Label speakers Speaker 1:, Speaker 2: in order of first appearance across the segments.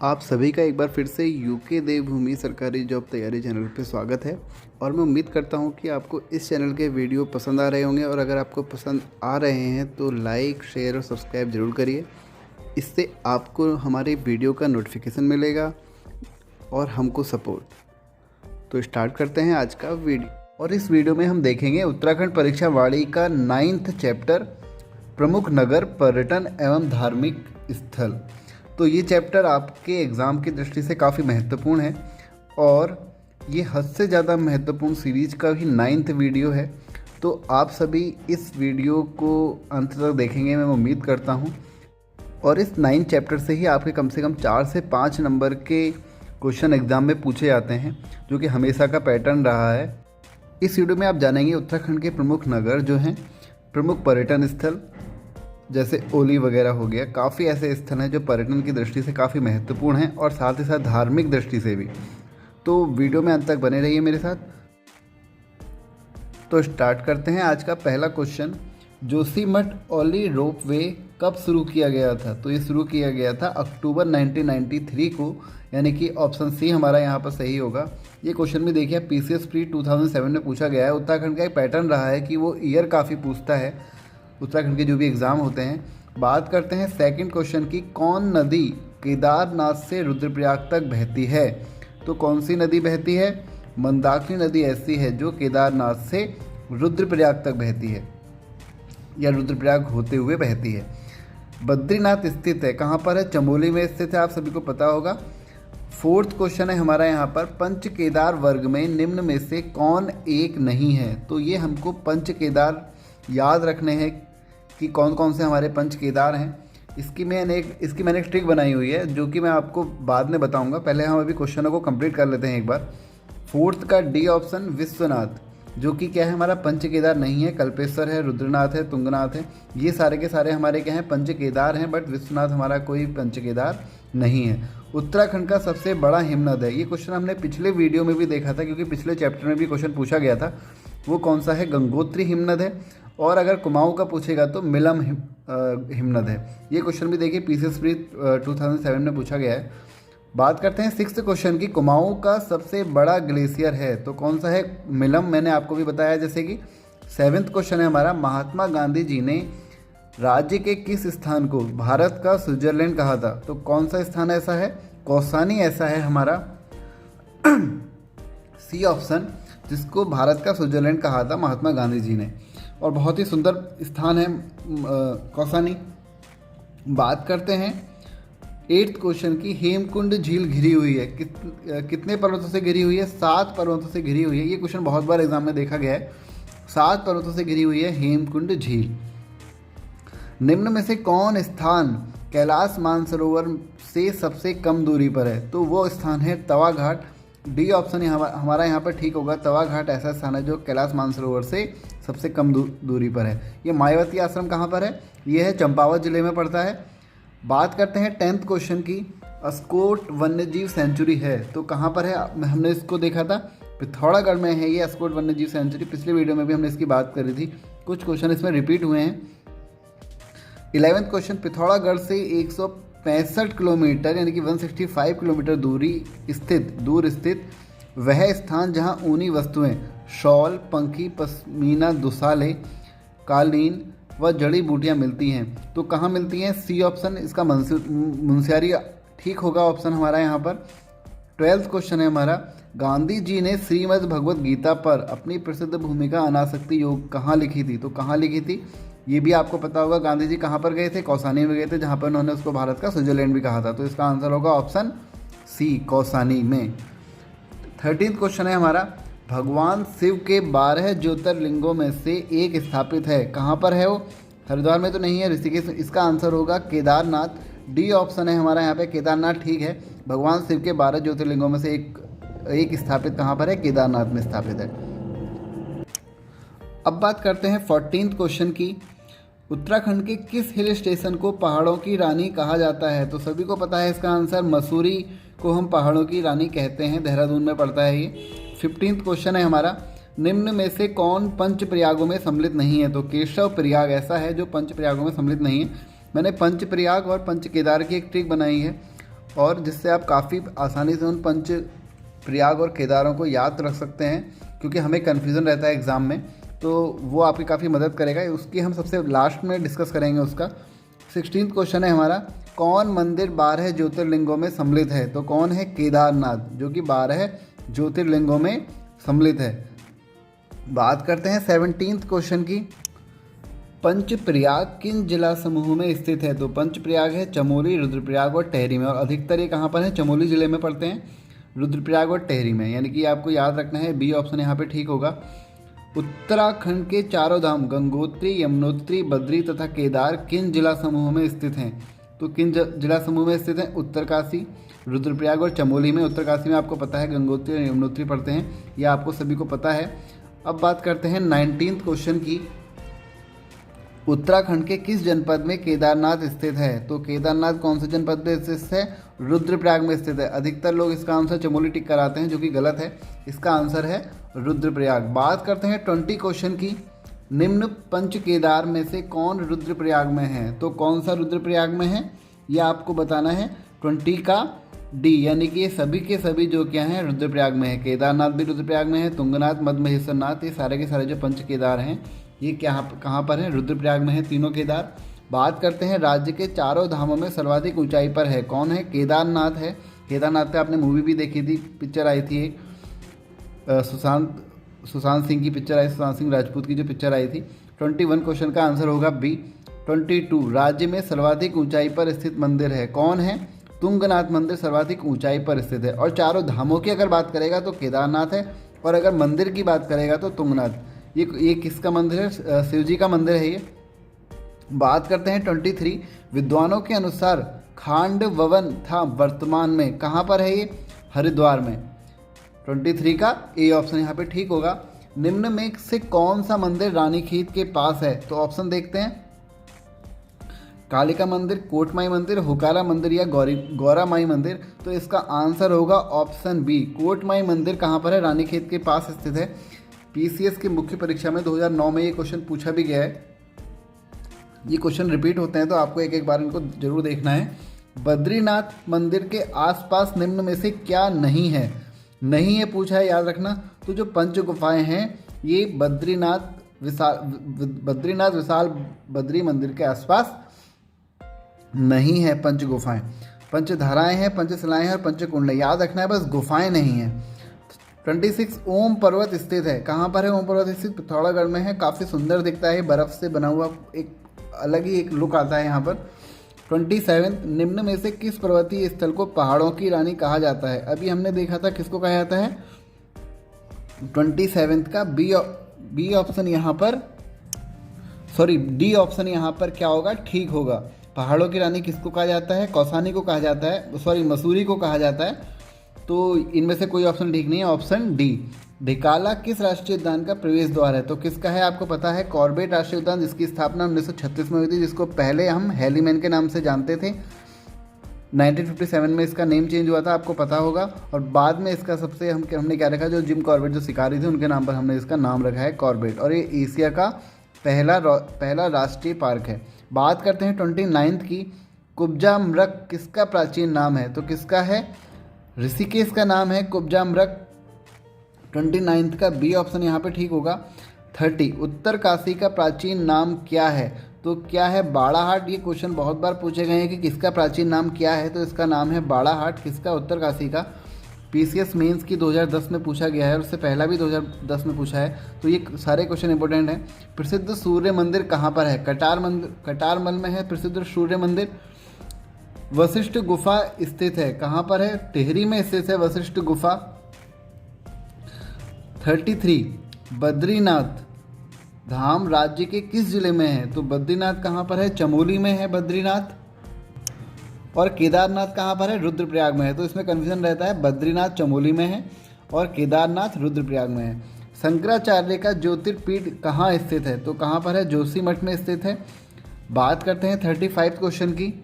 Speaker 1: आप सभी का एक बार फिर से यूके देवभूमि सरकारी जॉब तैयारी चैनल पे स्वागत है। और मैं उम्मीद करता हूँ कि आपको इस चैनल के वीडियो पसंद आ रहे होंगे, और अगर आपको पसंद आ रहे हैं तो लाइक, शेयर और सब्सक्राइब ज़रूर करिए। इससे आपको हमारे वीडियो का नोटिफिकेशन मिलेगा और हमको सपोर्ट। तो स्टार्ट करते हैं आज का वीडियो। और इस वीडियो में हम देखेंगे उत्तराखंड परीक्षा वाणी का 9th चैप्टर, प्रमुख नगर, पर्यटन एवं धार्मिक स्थल। तो ये चैप्टर आपके एग्ज़ाम की दृष्टि से काफ़ी महत्वपूर्ण है, और ये हद से ज़्यादा महत्वपूर्ण सीरीज का भी 9th वीडियो है। तो आप सभी इस वीडियो को अंत तक देखेंगे, मैं उम्मीद करता हूँ। और इस 9th चैप्टर से ही आपके कम से कम 4 से 5 नंबर के क्वेश्चन एग्ज़ाम में पूछे जाते हैं, जो कि हमेशा का पैटर्न रहा है। इस वीडियो में आप जानेंगे उत्तराखंड के प्रमुख नगर जो हैं, प्रमुख पर्यटन स्थल जैसे ओली वगैरह हो गया। काफ़ी ऐसे स्थल हैं जो पर्यटन की दृष्टि से काफ़ी महत्वपूर्ण हैं, और साथ ही साथ धार्मिक दृष्टि से भी। तो वीडियो में अंत तक बने रहिए मेरे साथ। तो स्टार्ट करते हैं आज का पहला क्वेश्चन। जोशीमठ ओली रोपवे कब शुरू किया गया था? तो ये शुरू किया गया था अक्टूबर 1993 को, यानी कि ऑप्शन सी हमारा यहाँ पर सही होगा। ये क्वेश्चन भी देखिए PCS प्री 2007 में पूछा गया है। उत्तराखंड का एक पैटर्न रहा है कि वो ईयर काफ़ी पूछता है उत्तराखंड के जो भी एग्ज़ाम होते हैं। बात करते हैं सेकंड क्वेश्चन की। कौन नदी केदारनाथ से रुद्रप्रयाग तक बहती है? तो कौन सी नदी बहती है? मंदाकिनी नदी ऐसी है जो केदारनाथ से रुद्रप्रयाग तक बहती है, या रुद्रप्रयाग होते हुए बहती है। बद्रीनाथ स्थित है, कहाँ पर है? चमोली में स्थित है, आप सभी को पता होगा। फोर्थ क्वेश्चन है हमारा यहाँ पर, पंच केदार वर्ग में निम्न में से कौन एक नहीं है? तो ये हमको पंच केदार याद रखने हैं कि कौन कौन से हमारे पंच केदार हैं। इसकी मैंने एक ट्रिक बनाई हुई है, जो कि मैं आपको बाद में बताऊंगा। पहले हम अभी क्वेश्चनों को कंप्लीट कर लेते हैं एक बार। फोर्थ का डी ऑप्शन विश्वनाथ, जो कि क्या है हमारा पंच केदार नहीं है। कल्पेश्वर है, रुद्रनाथ है, तुंगनाथ है, ये सारे के सारे हमारे क्या हैं? पंच केदार हैं, बट विश्वनाथ हमारा कोई पंच केदार नहीं है। उत्तराखंड का सबसे बड़ा हिमनद है, ये क्वेश्चन हमने पिछले वीडियो में भी देखा था, क्योंकि पिछले चैप्टर में भी क्वेश्चन पूछा गया था। वो कौन सा है? गंगोत्री हिमनद है। और अगर कुमाऊं का पूछेगा तो मिलम हिमनद है। ये क्वेश्चन भी देखिए PCS प्री 2007 में पूछा गया है। बात करते हैं सिक्स्थ क्वेश्चन की। कुमाऊं का सबसे बड़ा ग्लेशियर है, तो कौन सा है? मिलम, मैंने आपको भी बताया जैसे कि। सेवेंथ क्वेश्चन है हमारा, महात्मा गांधी जी ने राज्य के किस स्थान को भारत का स्विट्जरलैंड कहा था? तो कौन सा स्थान ऐसा है? कौसानी ऐसा है हमारा सी ऑप्शन, जिसको भारत का स्विट्जरलैंड कहा था महात्मा गांधी जी ने। और बहुत ही सुंदर स्थान है कौसानी। बात करते हैं 8th क्वेश्चन की। हेमकुंड झील घिरी हुई है, कितने पर्वतों से घिरी हुई है? 7 पर्वतों से घिरी हुई है। ये क्वेश्चन बहुत बार एग्जाम में देखा गया है। 7 पर्वतों से घिरी हुई है हेमकुंड झील। निम्न में से कौन स्थान कैलाश मानसरोवर से सबसे कम दूरी पर है? तो वो स्थान है तवा घाट। डी ऑप्शन हमारा यहाँ पर ठीक होगा। तवा घाट ऐसा स्थान है जो कैलाश मानसरोवर से सबसे कम दूरी पर है। ये मायावती आश्रम कहाँ पर है? ये है चंपावत जिले में पड़ता है। बात करते हैं 10th क्वेश्चन की। अस्कोट वन्यजीव सेंचुरी है, तो कहाँ पर है? हमने इसको देखा था पिथौरागढ़ में है ये अस्कोट वन्यजीव सेंचुरी। पिछले वीडियो में भी हमने इसकी बात करी थी, कुछ क्वेश्चन इसमें रिपीट हुए हैं। 11th question. पिथौरागढ़ से 165 किलोमीटर यानी कि 165 किलोमीटर दूर स्थित वह स्थान जहां ऊनी वस्तुएं शॉल, पंखी, पश्मीना, दुसाले, कालीन व जड़ी बूटियां मिलती हैं, तो कहाँ मिलती हैं? सी ऑप्शन, इसका मुनस्यारी ठीक होगा ऑप्शन हमारा यहाँ पर। 12th क्वेश्चन है हमारा, गांधी जी ने श्रीमद् भगवद गीता पर अपनी प्रसिद्ध भूमिका अनासक्ति योग कहाँ लिखी थी? तो कहाँ लिखी थी? ये भी आपको पता होगा। गांधी जी कहाँ पर गए थे? कौसानी में गए थे, जहाँ पर उन्होंने उसको भारत का स्विट्जरलैंड भी कहा था। तो इसका आंसर होगा ऑप्शन सी, कौसानी में। 13th क्वेश्चन है हमारा, भगवान शिव के 12 ज्योतिर्लिंगों में से एक स्थापित है, कहाँ पर है वो? हरिद्वार में तो नहीं है, ऋषिकेश। इसका आंसर होगा केदारनाथ। डी ऑप्शन है हमारा यहाँ पे केदारनाथ ठीक है। भगवान शिव के 12 ज्योतिर्लिंगों में से एक स्थापित कहाँ पर है? केदारनाथ में स्थापित है। अब बात करते हैं 14th क्वेश्चन की। उत्तराखंड के किस हिल स्टेशन को पहाड़ों की रानी कहा जाता है? तो सभी को पता है इसका आंसर, मसूरी को हम पहाड़ों की रानी कहते हैं, देहरादून में पड़ता है ये। 15th क्वेश्चन है हमारा, निम्न में से कौन पंच प्रयागों में सम्मिलित नहीं है? तो केशव प्रयाग ऐसा है जो पंच प्रयागों में सम्मिलित नहीं है। मैंने पंच प्रयाग और पंच केदार की एक ट्रिक बनाई है, और जिससे आप काफ़ी आसानी से उन पंच प्रयाग और केदारों को याद रख सकते हैं, क्योंकि हमें कन्फ्यूज़न रहता है एग्ज़ाम में, तो वो आपकी काफ़ी मदद करेगा। उसकी हम सबसे लास्ट में डिस्कस करेंगे उसका। 16th क्वेश्चन है हमारा, कौन मंदिर 12 ज्योतिर्लिंगों में सम्मिलित है? तो कौन है? केदारनाथ, जो कि 12 ज्योतिर्लिंगों में सम्मिलित है। बात करते हैं 17th क्वेश्चन की, पंचप्रयाग किन जिला समूह में स्थित है? तो पंचप्रयाग है चमोली, रुद्रप्रयाग और टेहरी में, और अधिकतर ये कहाँ पर है? चमोली जिले में पड़ते हैं, रुद्रप्रयाग और टेहरी में, यानी कि आपको याद रखना है बी ऑप्शन यहाँ पे ठीक होगा। उत्तराखंड के चारों धाम गंगोत्री, यमुनोत्री, बद्री तथा केदार किन जिला समूह में स्थित हैं? तो किन जिला समूह में स्थित हैं? उत्तरकाशी, रुद्रप्रयाग और चमोली में। उत्तरकाशी में आपको पता है गंगोत्री और यमुनोत्री पड़ते हैं, यह आपको सभी को पता है। अब बात करते हैं 19th क्वेश्चन की, उत्तराखंड के किस जनपद में केदारनाथ स्थित है? तो केदारनाथ कौन से जनपद में स्थित है? रुद्रप्रयाग में स्थित है। अधिकतर लोग इसका आंसर चमोली टिक कराते हैं, जो कि गलत है। इसका आंसर है रुद्रप्रयाग। बात करते हैं 20 क्वेश्चन की, निम्न पंच केदार में से कौन रुद्रप्रयाग में है? तो कौन सा रुद्रप्रयाग में है यह आपको बताना है। 20 का डी, यानी कि ये सभी के सभी जो क्या हैं रुद्रप्रयाग में है। केदारनाथ भी रुद्रप्रयाग में है, तुंगनाथ, मद्महेश्वरनाथ, ये सारे के सारे जो पंच केदार हैं ये क्या कहाँ पर हैं? रुद्रप्रयाग में है तीनों केदार। बात करते हैं राज्य के चारों धामों में सर्वाधिक ऊंचाई पर है, कौन है? केदारनाथ है। केदारनाथ पे आपने मूवी भी देखी थी, पिक्चर आई थी एक, सुशांत सिंह की पिक्चर आई, सुशांत सिंह राजपूत की जो पिक्चर आई थी। 21 क्वेश्चन का आंसर होगा बी। 22, राज्य में सर्वाधिक ऊंचाई पर स्थित मंदिर है, कौन है? तुंगनाथ मंदिर सर्वाधिक ऊंचाई पर स्थित है। और चारों धामों की अगर बात करेगा तो केदारनाथ है, और अगर मंदिर की बात करेगा तो तुंगनाथ। ये किसका मंदिर है? शिव जी का मंदिर है ये। बात करते हैं 23, विद्वानों के अनुसार खांडवन था वर्तमान में कहाँ पर है ये? हरिद्वार में। 23 का ए ऑप्शन यहाँ पे ठीक होगा। निम्न में से कौन सा मंदिर रानीखेत के पास है? तो ऑप्शन देखते हैं, कालिका मंदिर, कोटमाई मंदिर, हुकारा मंदिर या गौरा माई मंदिर। तो इसका आंसर होगा ऑप्शन बी, कोटमाई मंदिर कहाँ पर है? रानीखेत के पास स्थित है। पीसीएस की मुख्य परीक्षा में 2009 में ये क्वेश्चन पूछा भी गया है। ये क्वेश्चन रिपीट होते हैं तो आपको एक एक बार इनको जरूर देखना है। बद्रीनाथ मंदिर के आसपास निम्न में से क्या नहीं है? नहीं है पूछा है, याद रखना। तो जो पंच गुफाएं हैं ये बद्रीनाथ विशाल बद्री मंदिर के आसपास नहीं है पंच गुफाएं। पंचधाराएं हैं, पंचशिलाएं हैं और पंचकुंड, याद रखना है, बस गुफाएं नहीं हैं। 26, ओम पर्वत स्थित है, कहाँ पर है ओम पर्वत स्थित? पिथौरागढ़ में है। काफ़ी सुंदर दिखता है, बर्फ़ से बना हुआ, एक अलग ही एक लुक आता है यहाँ पर। 27, निम्न में से किस पर्वतीय स्थल को पहाड़ों की रानी कहा जाता है? अभी हमने देखा था किसको कहा जाता है। 27 का बी ऑप्शन यहाँ पर, सॉरी डी ऑप्शन यहाँ पर क्या होगा? ठीक होगा। पहाड़ों की रानी किसको कहा जाता है? कौसानी को कहा जाता है, सॉरी मसूरी को कहा जाता है। तो इनमें से कोई ऑप्शन ठीक नहीं है, ऑप्शन डी। ढिकाला किस राष्ट्रीय उद्यान का प्रवेश द्वार है? तो किसका है आपको पता है? कॉर्बेट राष्ट्रीय उद्यान, जिसकी स्थापना 1936 में हुई थी, जिसको पहले हम हेलीमैन के नाम से जानते थे। 1957 में इसका नेम चेंज हुआ था, आपको पता होगा। और बाद में इसका सबसे हमने क्या रखा, जो जिम कॉर्बेट जो शिकारी थे उनके नाम पर हमने इसका नाम रखा है कॉर्बेट। और ये एशिया का पहला राष्ट्रीय पार्क है। बात करते हैं 29 की, कुब्जा मृग किसका प्राचीन नाम है? तो किसका है? ऋषिकेश का नाम है कुब्जा मृग। 29 का बी ऑप्शन यहाँ पे ठीक होगा। 30, उत्तर काशी का प्राचीन नाम क्या है? तो क्या है? बाड़ाहाट। ये क्वेश्चन बहुत बार पूछे गए हैं कि किसका प्राचीन नाम क्या है, तो इसका नाम है बाड़ाहाट। किसका? उत्तर काशी का। पीसीएस मेंस की 2010 में पूछा गया है और उससे पहला भी 2010 में पूछा है, तो ये सारे क्वेश्चन इंपॉर्टेंट हैं। प्रसिद्ध सूर्य मंदिर कहाँ पर है? कटारमल में है प्रसिद्ध सूर्य मंदिर। वशिष्ठ गुफा स्थित है, कहाँ पर है? टिहरी में स्थित है वशिष्ठ गुफा। 33, बद्रीनाथ धाम राज्य के किस जिले में है? तो बद्रीनाथ कहाँ पर है? चमोली में है बद्रीनाथ। और केदारनाथ कहाँ पर है? रुद्रप्रयाग में है। तो इसमें कन्फ्यूजन रहता है, बद्रीनाथ चमोली में है और केदारनाथ रुद्रप्रयाग में है। शंकराचार्य का ज्योतिर्पीठ कहाँ स्थित है? तो कहाँ पर है? जोशीमठ में स्थित है। बात करते हैं 35 क्वेश्चन की।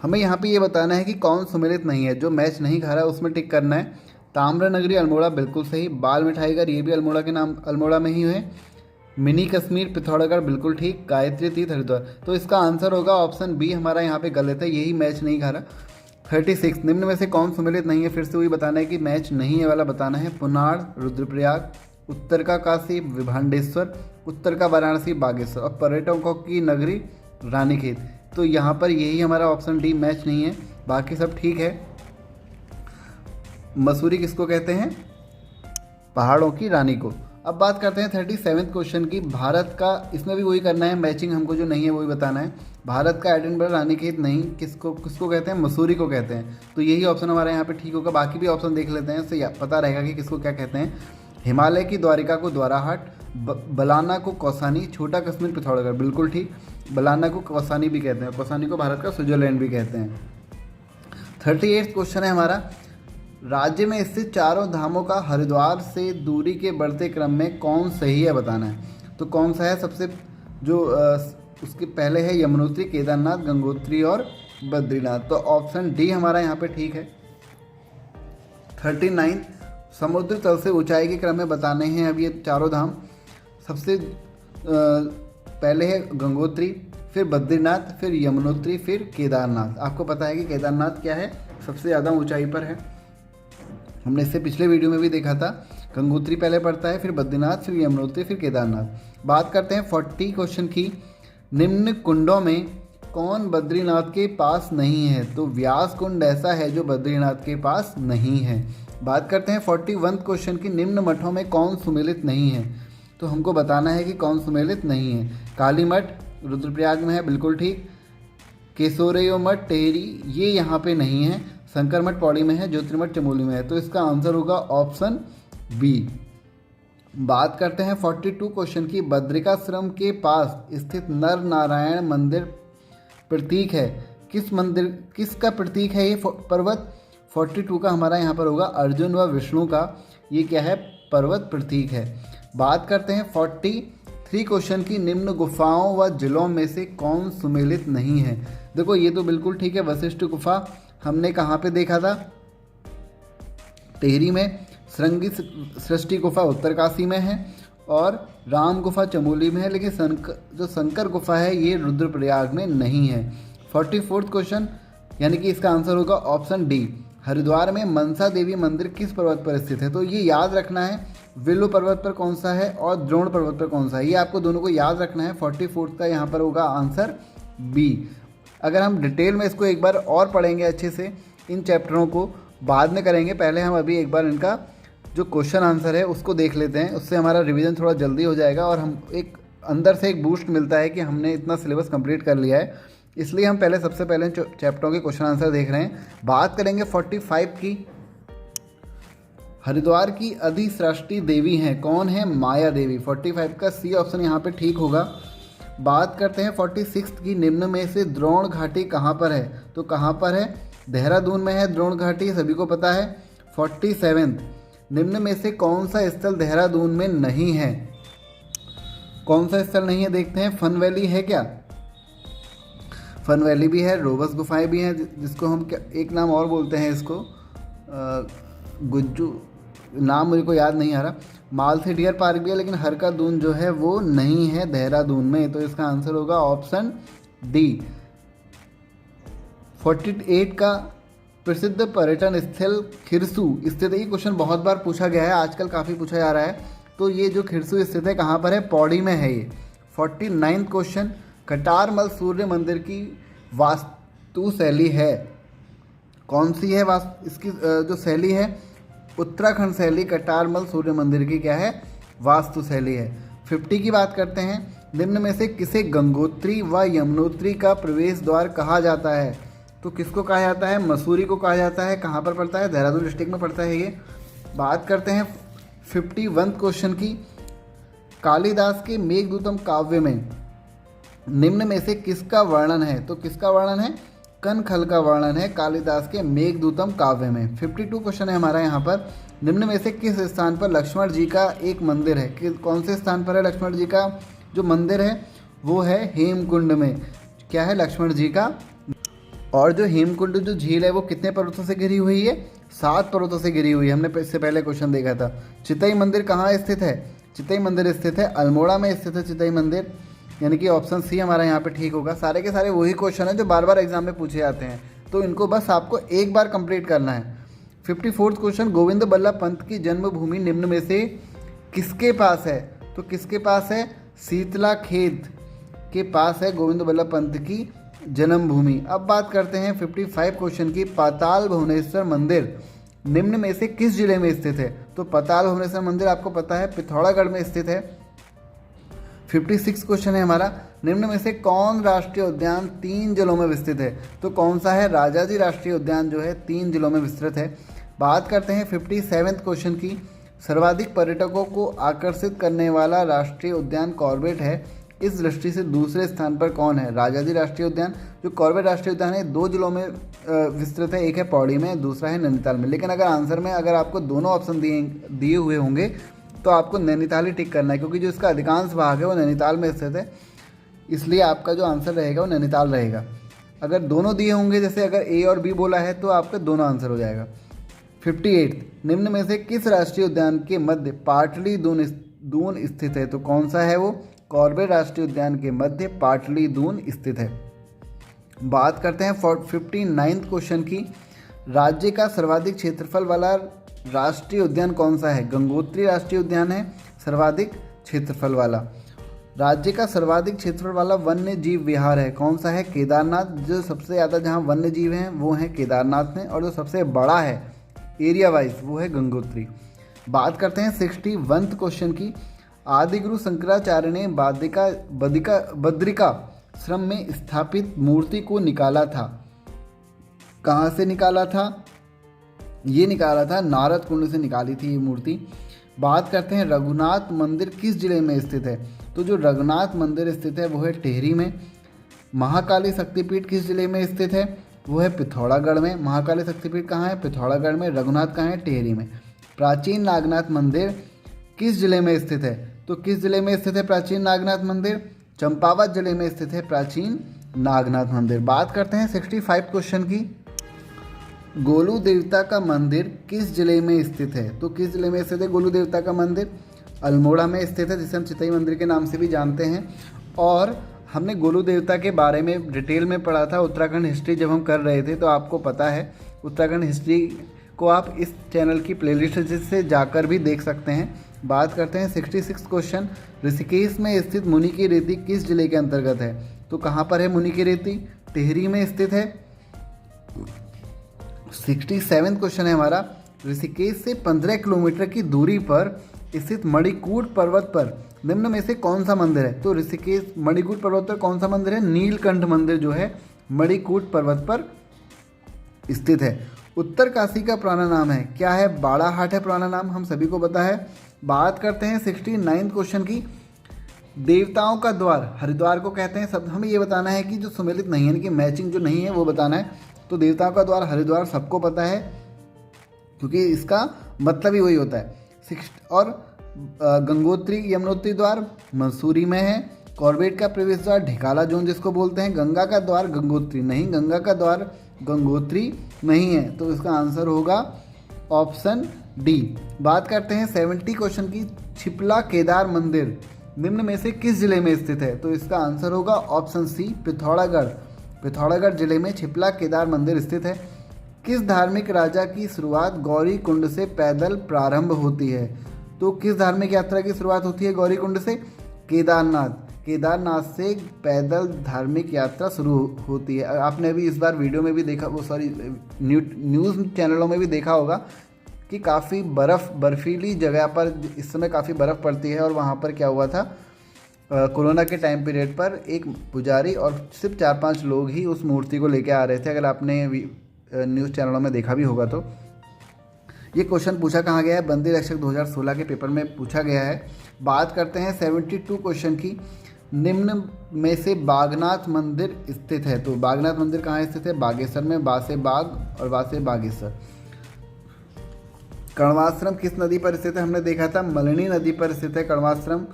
Speaker 1: हमें यहाँ पे ये बताना है कि कौन सम्मिलित नहीं है, जो मैच नहीं खा रहा है उसमें टिक करना है। ताम्रनगरी अल्मोड़ा बिल्कुल सही। बाल मिठाईगर ये भी अल्मोड़ा के नाम, अल्मोड़ा में ही है। मिनी कश्मीर पिथौरागढ़ बिल्कुल ठीक। गायत्री तीर्थ हरिद्वार। तो इसका आंसर होगा ऑप्शन बी, हमारा यहाँ पे गलत है, यही मैच नहीं खा रहा। 36 निम्न में से कौन सम्मिलित नहीं है, फिर से वही बताना है कि मैच नहीं है वाला बताना है। पुनाड़, रुद्रप्रयाग, उत्तर का काशी विभांडेश्वर, उत्तर का वाराणसी बागेश्वर और पर्यटकों की नगरी रानीखेत। तो यहाँ पर यही हमारा ऑप्शन डी मैच नहीं है, बाकी सब ठीक है। मसूरी किसको कहते हैं? पहाड़ों की रानी को। अब बात करते हैं 37वें क्वेश्चन की। भारत का, इसमें भी वही करना है, मैचिंग हमको जो नहीं है वही बताना है। भारत का एडिनबर्ग रानीखेत नहीं, किसको किसको कहते हैं? मसूरी को कहते हैं। तो यही ऑप्शन हमारे यहाँ पे ठीक होगा। बाकी भी ऑप्शन देख लेते हैं, इससे पता रहेगा कि किसको क्या कहते हैं। हिमालय की द्वारिका को द्वाराहाट, बलाना को कौसानी, छोटा कश्मीर पिथौरागढ़, बिल्कुल ठीक। बलाना को कौसानी भी कहते हैं, कौसानी को भारत का स्विट्जरलैंड भी कहते हैं। 38वां क्वेश्चन है हमारा, राज्य में स्थित चारों धामों का हरिद्वार से दूरी के बढ़ते क्रम में कौन सही है बताना है। तो कौन सा है? सबसे जो उसके पहले है यमुनोत्री, केदारनाथ, गंगोत्री और बद्रीनाथ। तो ऑप्शन डी हमारा यहाँ पे ठीक है। 39 समुद्र तल से ऊंचाई के क्रम में बताने हैं अब ये चारों धाम। सबसे पहले है गंगोत्री, फिर बद्रीनाथ, फिर यमुनोत्री, फिर केदारनाथ। आपको पता है कि केदारनाथ क्या है? सबसे ज़्यादा ऊंचाई पर है। हमने इससे पिछले वीडियो में भी देखा था। गंगोत्री पहले पड़ता है, फिर बद्रीनाथ, फिर यमुनोत्री, फिर केदारनाथ। बात करते हैं 40 क्वेश्चन की। निम्न कुंडों में कौन बद्रीनाथ के पास नहीं है? तो व्यास कुंड ऐसा है जो बद्रीनाथ के पास नहीं है। बात करते हैं 41 क्वेश्चन की। निम्न मठों में कौन सुमेलित नहीं है? तो हमको बताना है कि कौन सुमेलित नहीं है। काली मठ रुद्रप्रयाग में है, बिल्कुल ठीक। केसोरेयो मठ टेहरी, ये यहाँ पे नहीं है। शंकर मठ पौड़ी में है, ज्योतिर्मठ चमोली में है। तो इसका आंसर होगा ऑप्शन बी। बात करते हैं 42 क्वेश्चन की। बद्रिकाश्रम के पास स्थित नर नारायण मंदिर प्रतीक है, किस मंदिर, किसका प्रतीक है ये पर्वत? 42 का हमारा यहाँ पर होगा अर्जुन व विष्णु का। ये क्या है? पर्वत प्रतीक है। बात करते हैं 43 क्वेश्चन की। निम्न गुफाओं व जिलों में से कौन सुमेलित नहीं है? देखो ये तो बिल्कुल ठीक है। वशिष्ठ गुफा हमने कहाँ पे देखा था? टेहरी में। श्रृंगी सृष्टि गुफा उत्तरकाशी में है और राम गुफा चमोली में है। लेकिन जो शंकर गुफा है ये रुद्रप्रयाग में नहीं है। 44वां क्वेश्चन, यानी कि इसका आंसर होगा ऑप्शन डी। हरिद्वार में मनसा देवी मंदिर किस पर्वत पर स्थित है? तो ये याद रखना है, विल्लू पर्वत पर कौन सा है और द्रोण पर्वत पर कौन सा है, ये आपको दोनों को याद रखना है। 44 का यहाँ पर होगा आंसर बी। अगर हम डिटेल में इसको एक बार और पढ़ेंगे अच्छे से, इन चैप्टरों को बाद में करेंगे, पहले हम अभी एक बार इनका जो क्वेश्चन आंसर है उसको देख लेते हैं। उससे हमारा रिवीजन थोड़ा जल्दी हो जाएगा और हम एक अंदर से एक बूस्ट मिलता है कि हमने इतना सिलेबस कंप्लीट कर लिया है। इसलिए हम पहले सबसे पहले चैप्टरों के क्वेश्चन आंसर देख रहे हैं। बात करेंगे 45 की। हरिद्वार की अधिसृष्टि देवी हैं, कौन है? माया देवी। 45 का सी ऑप्शन यहाँ पे ठीक होगा। बात करते हैं 46 की। निम्न में से द्रोण घाटी कहाँ पर है? तो कहाँ पर है? देहरादून में है द्रोण घाटी, सभी को पता है। 47 निम्न में से कौन सा स्थल देहरादून में नहीं है? कौन सा स्थल नहीं है देखते हैं। फन वैली है क्या? फन वैली भी है, रोबस गुफाएं भी हैं, जिसको हम एक नाम और बोलते हैं इसको, गुज्जू, नाम मुझे को याद नहीं आ रहा। मालथी डियर पार्क भी है, लेकिन हरका दून जो है वो नहीं है देहरादून में। तो इसका आंसर होगा ऑप्शन डी। 48 का प्रसिद्ध पर्यटन स्थल खिरसू स्थित है। ये क्वेश्चन बहुत बार पूछा गया है, आजकल काफ़ी पूछा जा रहा है। तो ये जो खिरसू स्थित है कहाँ पर है? पौड़ी में है ये। 49 क्वेश्चन, कटारमल सूर्य मंदिर की वास्तु शैली है, कौन सी है इसकी जो शैली है? उत्तराखंड शैली कटारमल सूर्य मंदिर की क्या है? वास्तु शैली है। 50 की बात करते हैं। निम्न में से किसे गंगोत्री व यमुनोत्री का प्रवेश द्वार कहा जाता है? तो किसको कहा जाता है? मसूरी को कहा जाता है। कहाँ पर पड़ता है? देहरादून डिस्ट्रिक्ट में पड़ता है ये। बात करते हैं 51 क्वेश्चन की। कालिदास के मेघदूतम काव्य में निम्न में से किसका वर्णन है? तो किसका वर्णन है? कनखल का वर्णन है कालिदास के मेघदूतम काव्य में। 52 क्वेश्चन है हमारा यहाँ पर। निम्न में से किस स्थान पर लक्ष्मण जी का एक मंदिर है? कौन से स्थान पर है लक्ष्मण जी का जो मंदिर है? वो है हेमकुंड में। क्या है? लक्ष्मण जी का। और जो हेमकुंड जो झील है वो कितने पर्वतों से घिरी हुई है? 7 पर्वतों से घिरी हुई है। हमने इससे पहले क्वेश्चन देखा था। चितई मंदिर कहाँ स्थित है? चितई मंदिर स्थित है अल्मोड़ा में स्थित है चितई मंदिर, यानी कि ऑप्शन सी हमारा यहाँ पे ठीक होगा। सारे के सारे वही क्वेश्चन है जो बार बार एग्जाम में पूछे जाते हैं। तो इनको बस आपको एक बार कंप्लीट करना है। 54th क्वेश्चन, गोविंद बल्लभ पंत की जन्मभूमि निम्न में से किसके पास है? तो किसके पास है? शीतला खेत के पास है गोविंद बल्लभ पंत की जन्मभूमि। अब बात करते हैं 55 क्वेश्चन की, पाताल भुवनेश्वर मंदिर निम्न में से किस जिले में स्थित है? तो पाताल भुवनेश्वर मंदिर आपको पता है पिथौरागढ़ में स्थित है। 56 क्वेश्चन है हमारा, निम्न में से कौन राष्ट्रीय उद्यान 3 जिलों में विस्तृत है? तो कौन सा है? राजाजी राष्ट्रीय उद्यान जो है 3 जिलों में विस्तृत है। बात करते हैं 57 क्वेश्चन की, सर्वाधिक पर्यटकों को आकर्षित करने वाला राष्ट्रीय उद्यान कॉर्बेट है, इस दृष्टि से दूसरे स्थान पर कौन है? राजाजी राष्ट्रीय उद्यान। जो कॉर्बेट राष्ट्रीय उद्यान है 2 जिलों में विस्तृत है, एक है पौड़ी में, दूसरा है नैनीताल में। लेकिन अगर आंसर में अगर आपको दोनों ऑप्शन दिए हुए होंगे तो आपको नैनीताल ही टिक करना है, क्योंकि जो इसका अधिकांश भाग है वो नैनीताल में स्थित है, इसलिए आपका जो आंसर रहेगा वो नैनीताल रहेगा। अगर दोनों दिए होंगे, जैसे अगर ए और बी बोला है, तो आपका दोनों आंसर हो जाएगा। 58, निम्न में से किस राष्ट्रीय उद्यान के मध्य पाटली दून स्थित है? तो कौन सा है वो? कॉर्बेट राष्ट्रीय उद्यान के मध्य पाटली दून स्थित है। बात करते हैं 59th क्वेश्चन की, राज्य का सर्वाधिक क्षेत्रफल वाला राष्ट्रीय उद्यान कौन सा है? गंगोत्री राष्ट्रीय उद्यान है सर्वाधिक क्षेत्रफल वाला। राज्य का सर्वाधिक क्षेत्रफल वाला वन्य जीव विहार है, कौन सा है? केदारनाथ। जो सबसे ज़्यादा जहाँ वन्य जीव हैं वो हैं केदारनाथ में, और जो सबसे बड़ा है एरिया वाइज वो है गंगोत्री। बात करते हैं 61th क्वेश्चन की, आदिगुरु शंकराचार्य ने बद्रिका श्रम में स्थापित मूर्ति को निकाला था, कहाँ से निकाला था? ये निकाला था नारद कुंड से निकाली थी ये मूर्ति। बात करते हैं रघुनाथ मंदिर किस जिले में स्थित है? तो जो रघुनाथ मंदिर स्थित है वो है टिहरी में। महाकाली शक्तिपीठ किस जिले में स्थित है? वो है पिथौरागढ़ में। महाकाली शक्तिपीठ कहाँ है? पिथौरागढ़ में। रघुनाथ कहाँ है? टिहरी में। प्राचीन नागनाथ मंदिर किस जिले में स्थित है? तो किस जिले में स्थित है प्राचीन नागनाथ मंदिर? चंपावत जिले में स्थित है प्राचीन नागनाथ मंदिर। बात करते हैं 65 क्वेश्चन की, गोलू देवता का मंदिर किस जिले में स्थित है? तो किस जिले में स्थित है गोलू देवता का मंदिर? अल्मोड़ा में स्थित है, जिसे हम चितई मंदिर के नाम से भी जानते हैं। और हमने गोलू देवता के बारे में डिटेल में पढ़ा था उत्तराखंड हिस्ट्री जब हम कर रहे थे, तो आपको पता है उत्तराखंड हिस्ट्री को आप इस चैनल की प्लेलिस्ट से जाकर भी देख सकते हैं। बात करते हैं 66 क्वेश्चन, ऋषिकेश में स्थित मुनि की रेती किस जिले के अंतर्गत है? तो कहाँ पर है मुनि की रेती? टिहरी में स्थित है। 67 क्वेश्चन है हमारा, ऋषिकेश से 15 किलोमीटर की दूरी पर स्थित मणिकूट पर्वत पर निम्न में से कौन सा मंदिर है? तो ऋषिकेश मणिकूट पर्वत पर कौन सा मंदिर है? नीलकंठ मंदिर जो है मणिकूट पर्वत पर स्थित है। उत्तर काशी का पुराना नाम है क्या है? बाड़ाहाट है पुराना नाम, हम सभी को पता है। बात करते हैं 69 क्वेश्चन की, देवताओं का द्वार हरिद्वार को कहते हैं। सब हमें ये बताना है कि जो सम्मिलित नहीं है, यानी कि मैचिंग जो नहीं है वो बताना है। तो देवताओं का द्वार हरिद्वार सबको पता है, क्योंकि इसका मतलब ही वही होता है। और गंगोत्री यमुनोत्री द्वार मंसूरी में है। कॉर्बेट का प्रवेश द्वार ढिकाला जोन जिसको बोलते हैं। गंगा का द्वार गंगोत्री नहीं, गंगा का द्वार गंगोत्री नहीं है, तो इसका आंसर होगा ऑप्शन डी। बात करते हैं 70 क्वेश्चन की, छिपला केदार मंदिर निम्न में से किस जिले में स्थित है? तो इसका आंसर होगा ऑप्शन सी, पिथौरागढ़। पिथौरागढ़ जिले में छिपला केदार मंदिर स्थित है। किस धार्मिक राजा की शुरुआत गौरी कुंड से पैदल प्रारंभ होती है? तो किस धार्मिक यात्रा की शुरुआत होती है गौरी कुंड से? केदारनाथ। केदारनाथ से पैदल धार्मिक यात्रा शुरू होती है। आपने अभी इस बार वीडियो में भी देखा, वो सॉरी न्यूज़ चैनलों में भी देखा होगा कि काफ़ी बर्फीली जगह पर इस समय काफ़ी बर्फ़ पड़ती है। और वहाँ पर क्या हुआ था, कोरोना के टाइम पीरियड पर एक पुजारी और सिर्फ 4-5 लोग ही उस मूर्ति को लेके आ रहे थे। अगर आपने न्यूज़ चैनलों में देखा भी होगा तो ये क्वेश्चन पूछा कहाँ गया है? बंदी रक्षक 2016 के पेपर में पूछा गया है। बात करते हैं 72 क्वेश्चन की, निम्न में से बागनाथ मंदिर स्थित है? तो बागनाथ मंदिर कहाँ स्थित है? बागेश्वर में। बा से बाग और बा से बागेश्वर। कण्वाश्रम किस नदी पर स्थित है? हमने देखा था मलिनी नदी पर स्थित है कण्वाश्रम।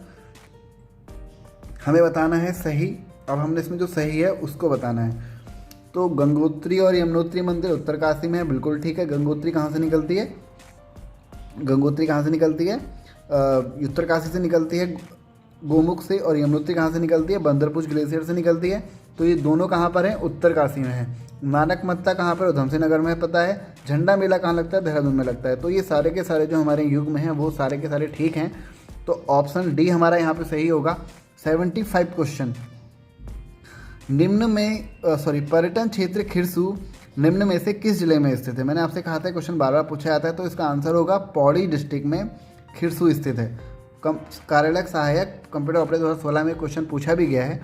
Speaker 1: हमें बताना है सही। अब हमने इसमें जो सही है उसको बताना है। तो गंगोत्री और यमुनोत्री मंदिर उत्तरकाशी में है, बिल्कुल ठीक है। गंगोत्री कहाँ से निकलती है? गंगोत्री कहाँ से निकलती है? उत्तरकाशी से निकलती है। गोमुख से, और यमुनोत्री कहाँ से निकलती है? बंदरपुर ग्लेशियर से निकलती है। तो ये दोनों कहाँ पर हैं? उत्तरकाशी में है। नानक मत्ता कहाँ पर? उधमसिंह नगर में, पता है। झंडा मेला कहाँ लगता है? देहरादून में लगता है। तो ये सारे के सारे जो हमारे युग में हैं वो सारे के सारे ठीक हैं। तो ऑप्शन डी हमारा यहाँ पे सही होगा। 75 क्वेश्चन, निम्न में पर्यटन क्षेत्र खिरसू निम्न में से किस जिले में स्थित है? मैंने आपसे कहा था क्वेश्चन बार बार पूछा जाता है, तो इसका आंसर होगा पौड़ी डिस्ट्रिक्ट में खिरसू स्थित है। कार्यालय सहायक कंप्यूटर ऑपरेटर 2016 में क्वेश्चन पूछा भी गया है।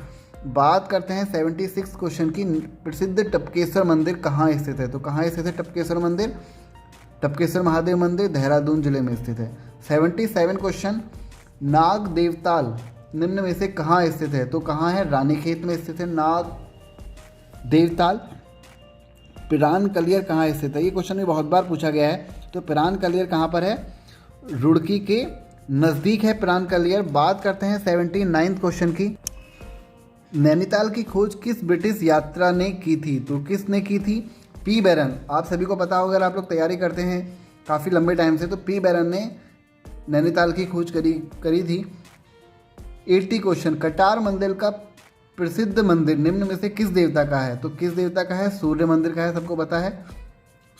Speaker 1: बात करते हैं 76 क्वेश्चन की, प्रसिद्ध टपकेश्वर मंदिर कहाँ स्थित है? तो कहाँ स्थित है टपकेश्वर मंदिर? टपकेश्वर महादेव मंदिर देहरादून जिले में स्थित है। 77 क्वेश्चन, नाग देवताल निम्न में से कहाँ स्थित है? तो कहाँ है? रानीखेत में स्थित है नाग देवताल। पिरान कलियर कहाँ स्थित है? ये क्वेश्चन भी बहुत बार पूछा गया है। तो पिरान कलियर कहाँ पर है? रुड़की के नज़दीक है पिरान कलियर। बात करते हैं 79 क्वेश्चन की, नैनीताल की खोज किस ब्रिटिश यात्रा ने की थी? तो किसने की थी? पी बैरन। आप सभी को पता होगा, अगर आप लोग तैयारी करते हैं काफ़ी लंबे टाइम से, तो पी बैरन ने नैनीताल की खोज करी थी। 80 क्वेश्चन, कटार मंदिर का प्रसिद्ध मंदिर निम्न में से किस देवता का है? तो किस देवता का है? सूर्य मंदिर का है, सबको पता है,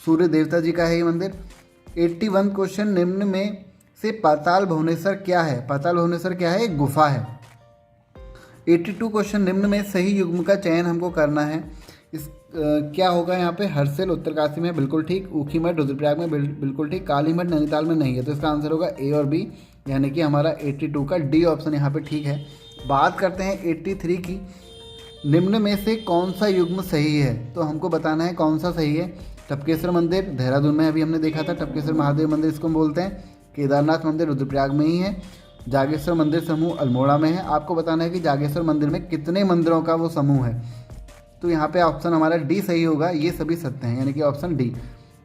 Speaker 1: सूर्य देवता जी का है ये मंदिर। 81 क्वेश्चन, निम्न में से पाताल भुवनेश्वर क्या है? पाताल भुवनेश्वर क्या है? एक गुफा है। 82 क्वेश्चन, निम्न में सही युग्म का चयन हमको करना है। इस क्या होगा यहाँ पे? हर्षिल उत्तरकाशी में, बिल्कुल ठीक। ऊखीमठ रुद्रप्रयाग में, बिल्कुल ठीक। कालीमठ नैनीताल में नहीं है। तो इसका आंसर होगा ए और बी, यानी कि हमारा 82 का डी ऑप्शन यहाँ पे ठीक है। बात करते हैं 83 की, निम्न में से कौन सा युग्म सही है? तो हमको बताना है कौन सा सही है। टपकेश्वर मंदिर देहरादून में अभी हमने देखा था, टपकेश्वर महादेव मंदिर इसको हम बोलते हैं। केदारनाथ मंदिर रुद्रप्रयाग में ही है। जागेश्वर मंदिर समूह अल्मोड़ा में है। आपको बताना है कि जागेश्वर मंदिर में कितने मंदिरों का वो समूह है। तो यहाँ पे ऑप्शन हमारा डी सही होगा, ये सभी सत्य हैं, यानी कि ऑप्शन डी।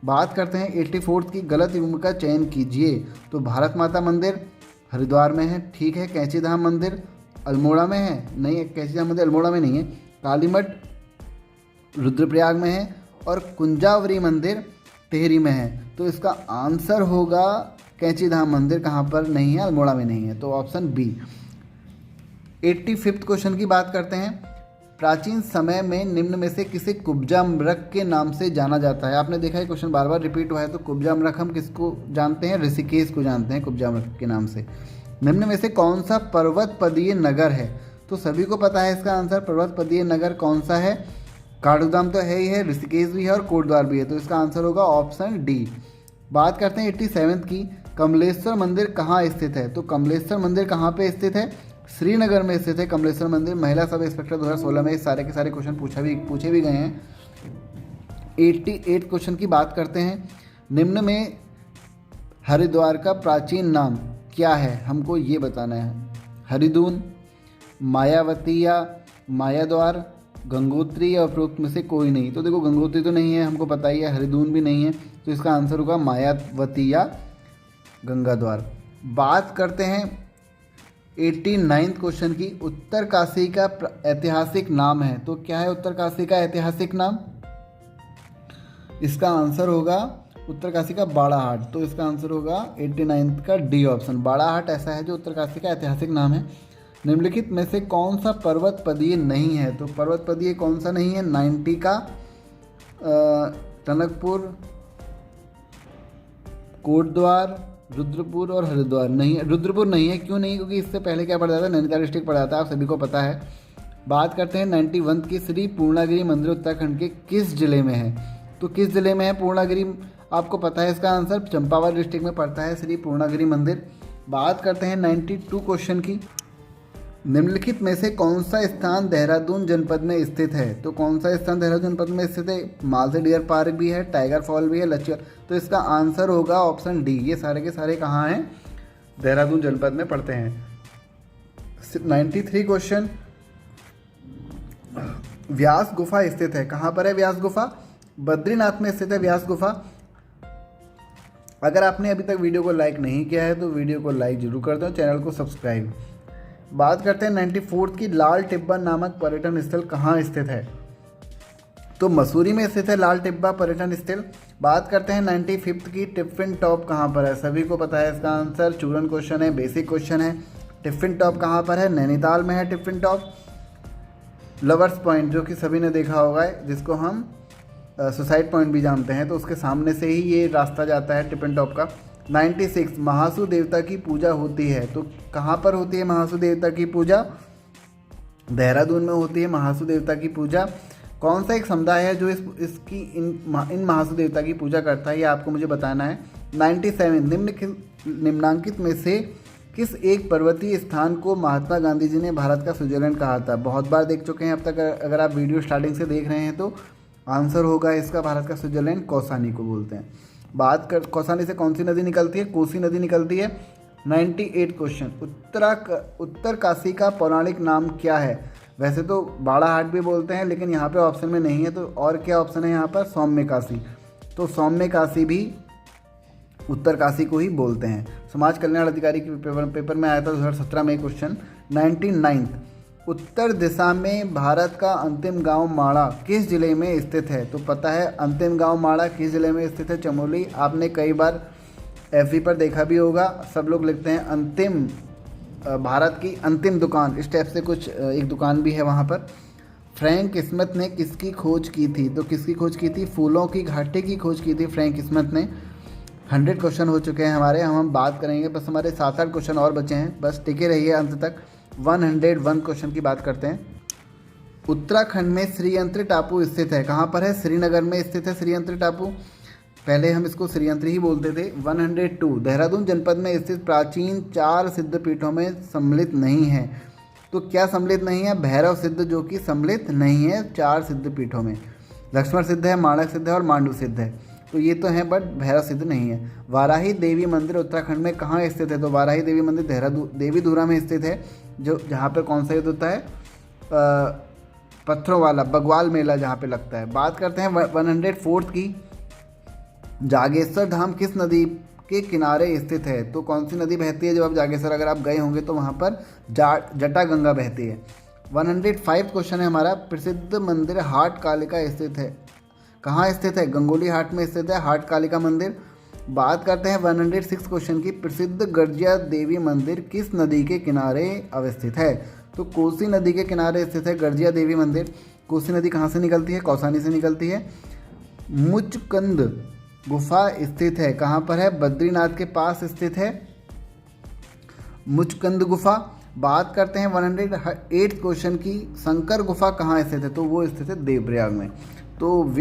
Speaker 1: बात करते हैं 84 की, गलत युग्म का चयन कीजिए। तो भारत माता मंदिर हरिद्वार में है, ठीक है। कैंची धाम मंदिर अल्मोड़ा में है, नहीं है। कैंची धाम मंदिर अल्मोड़ा में नहीं है। कालीमठ रुद्रप्रयाग में है, और कुंजावरी मंदिर टिहरी में है। तो इसका आंसर होगा कैंची धाम मंदिर कहाँ पर नहीं है? अल्मोड़ा में नहीं है। तो ऑप्शन बी। 85 क्वेश्चन की बात करते हैं, प्राचीन समय में निम्न में से किसे कुब्जा मृग के नाम से जाना जाता है? आपने देखा है क्वेश्चन बार बार रिपीट हुआ है। तो कुब्जा मृग हम किसको जानते हैं? ऋषिकेश को जानते हैं कुब्जा मृग के नाम से। निम्न में से कौन सा पर्वत पदीय नगर है? तो सभी को पता है इसका आंसर। पर्वत पदीय नगर कौन सा है? काठगोदाम तो है ही है, ऋषिकेश भी है और कोटद्वार भी है। तो इसका आंसर होगा ऑप्शन डी। बात करते हैं 87 की, कमलेश्वर मंदिर कहाँ स्थित है? तो कमलेश्वर मंदिर कहाँ पे स्थित है? श्रीनगर में स्थित है कमलेश्वर मंदिर। महिला सब इंस्पेक्टर 2016 में सारे के सारे क्वेश्चन पूछे भी गए हैं। 88 क्वेश्चन की बात करते हैं, निम्न में हरिद्वार का प्राचीन नाम क्या है? हमको ये बताना है। हरिदून, मायावती या मायाद्वार, गंगोत्री या उपरोक्त में से कोई नहीं। तो देखो गंगोत्री तो नहीं है, हमको पता ही है। हरिदून भी नहीं है। तो इसका आंसर होगा मायावती या गंगाद्वार। बात करते हैं 89 क्वेश्चन की, उत्तरकाशी का ऐतिहासिक नाम है। तो क्या है उत्तरकाशी का ऐतिहासिक नाम? इसका आंसर होगा उत्तरकाशी का बाड़ाहाट। तो इसका आंसर होगा 89 का डी ऑप्शन। बाड़ाहाट ऐसा है जो उत्तरकाशी का ऐतिहासिक नाम है। निम्नलिखित में से कौन सा पर्वत पदीय नहीं है? तो पर्वत पदीय कौन सा नहीं है? 90 का टनकपुर, कोटद्वार, रुद्रपुर और हरिद्वार नहीं है। रुद्रपुर नहीं है, क्यों नहीं? क्योंकि इससे पहले क्या पड़ जाता है? नैनीताल डिस्ट्रिक्ट पड़ जाता है, आप सभी को पता है। बात करते हैं 91 की, श्री पूर्णागिरी मंदिर उत्तराखंड के किस जिले में है? तो किस जिले में है पूर्णागिरी? आपको पता है इसका आंसर, चंपावत डिस्ट्रिक्ट में पड़ता है श्री पूर्णागिरी मंदिर। बात करते हैं 92 क्वेश्चन की, निम्नलिखित में से कौन सा स्थान देहरादून जनपद में स्थित है? तो कौन सा स्थान देहरादून जनपद में स्थित है? मालसे डियर पार्क भी है, टाइगर फॉल भी है, लचिया। तो इसका आंसर होगा ऑप्शन डी। ये सारे के सारे कहाँ हैं? देहरादून जनपद में पड़ते हैं। 93 क्वेश्चन, व्यास गुफा स्थित है, कहाँ पर है व्यास गुफा? बद्रीनाथ में स्थित है व्यास गुफा। अगर आपने अभी तक वीडियो को लाइक नहीं किया है तो वीडियो को लाइक जरूर कर दो, चैनल को सब्सक्राइब। बात करते हैं 94 की, लाल टिब्बा नामक पर्यटन स्थल कहाँ स्थित है? तो मसूरी में स्थित है लाल टिब्बा पर्यटन स्थल। बात करते हैं 95 की, टिफिन टॉप कहाँ पर है? सभी को पता है इसका आंसर। चूरन क्वेश्चन है, बेसिक क्वेश्चन है। टिफिन टॉप कहाँ पर है? नैनीताल में है टिफिन टॉप। लवर्स पॉइंट जो कि सभी ने देखा होगा, जिसको हम सुसाइड पॉइंट भी जानते हैं, तो उसके सामने से ही ये रास्ता जाता है टिफिन टॉप का। 96 महासू देवता की पूजा होती है, तो कहाँ पर होती है महासू देवता की पूजा? देहरादून में होती है महासू देवता की पूजा। कौन सा एक समुदाय है जो इसकी इन महासू देवता की पूजा करता है, ये आपको मुझे बताना है। 97 निम्नांकित में से किस एक पर्वतीय स्थान को महात्मा गांधी जी ने भारत का स्विट्जरलैंड कहा था? बहुत बार देख चुके हैं अब तक, अगर आप वीडियो स्टार्टिंग से देख रहे हैं तो आंसर होगा इसका भारत का स्विट्जरलैंड कौसानी को बोलते हैं। बात कर कौसानी से कौन सी नदी निकलती है? कोसी नदी निकलती है। 98 क्वेश्चन, उत्तर काशी का पौराणिक नाम क्या है? वैसे तो बाड़ाहाट भी बोलते हैं, लेकिन यहाँ पे ऑप्शन में नहीं है, तो और क्या ऑप्शन है यहाँ पर? सौम्य काशी। तो सौम्य काशी भी उत्तर काशी को ही बोलते हैं। समाज कल्याण अधिकारी के पेपर में आया था 2017 में क्वेश्चन। 99 उत्तर दिशा में भारत का अंतिम गांव माड़ा किस जिले में स्थित है? तो पता है अंतिम गांव माड़ा किस जिले में स्थित है? चमोली। आपने कई बार एफबी पर देखा भी होगा, सब लोग लिखते हैं अंतिम, भारत की अंतिम दुकान, इस टाइप से कुछ एक दुकान भी है वहाँ पर। फ्रैंक स्मिथ ने किसकी खोज की थी? तो किसकी खोज की थी? फूलों की घाटी की खोज की थी फ्रैंक स्मिथ ने। 100 क्वेश्चन हो चुके हैं हमारे, हम बात करेंगे, बस हमारे 7-8 क्वेश्चन और बचे हैं, बस टिके रहिए अंत तक। 101 क्वेश्चन की बात करते हैं। उत्तराखंड में श्रीयंत्री टापू स्थित है, कहाँ पर है? श्रीनगर में स्थित है श्रीयंत्री टापू, पहले हम इसको श्रीयंत्री ही बोलते थे। 102 देहरादून जनपद में स्थित प्राचीन 4 सिद्धपीठों में सम्मिलित नहीं है, तो क्या सम्मिलित नहीं है? भैरव सिद्ध जो कि सम्मिलित नहीं है 4 सिद्धपीठों में। लक्ष्मण सिद्ध है, माणक सिद्ध है और मांडू सिद्ध है, तो ये तो है, बट भैरव सिद्ध नहीं है। वाराही देवी मंदिर उत्तराखंड में कहाँ स्थित है? तो वाराही देवी मंदिर देहरादून देवीधुरा में स्थित है, जो जहाँ पे कौन सा युद्ध होता है? पत्थरों वाला बगवाल मेला जहाँ पे लगता है। बात करते हैं 104 की। जागेश्वर धाम किस नदी के किनारे स्थित है? तो कौन सी नदी बहती है जब आप जागेश्वर, अगर आप गए होंगे तो वहाँ पर जटा गंगा बहती है। 105 क्वेश्चन है हमारा। प्रसिद्ध मंदिर हाट कालिका स्थित है, कहाँ स्थित है? गंगोली हाट में स्थित है हाट कालिका मंदिर। बात करते हैं 106 क्वेश्चन की। प्रसिद्ध गर्जिया देवी मंदिर किस नदी के किनारे अवस्थित है? तो कोसी नदी के किनारे स्थित है गर्जिया देवी मंदिर। कोसी नदी कहाँ से निकलती है? कौसानी से निकलती है। मुचकंद गुफा स्थित है, कहाँ पर है? बद्रीनाथ के पास स्थित है मुचकंद गुफा। बात करते हैं 108 क्वेश्चन की। शंकर गुफा कहाँ स्थित है? तो वो स्थित है देवप्रयाग में। तो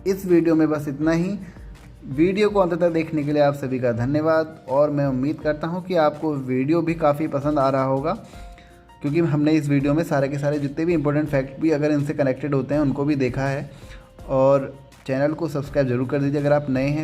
Speaker 1: इस वीडियो में बस इतना ही। वीडियो को अंत तक देखने के लिए आप सभी का धन्यवाद, और मैं उम्मीद करता हूँ कि आपको वीडियो भी काफ़ी पसंद आ रहा होगा, क्योंकि हमने इस वीडियो में सारे के सारे जितने भी इंपॉर्टेंट फैक्ट भी अगर इनसे कनेक्टेड होते हैं उनको भी देखा है। और चैनल को सब्सक्राइब जरूर कर दीजिए अगर आप नए हैं।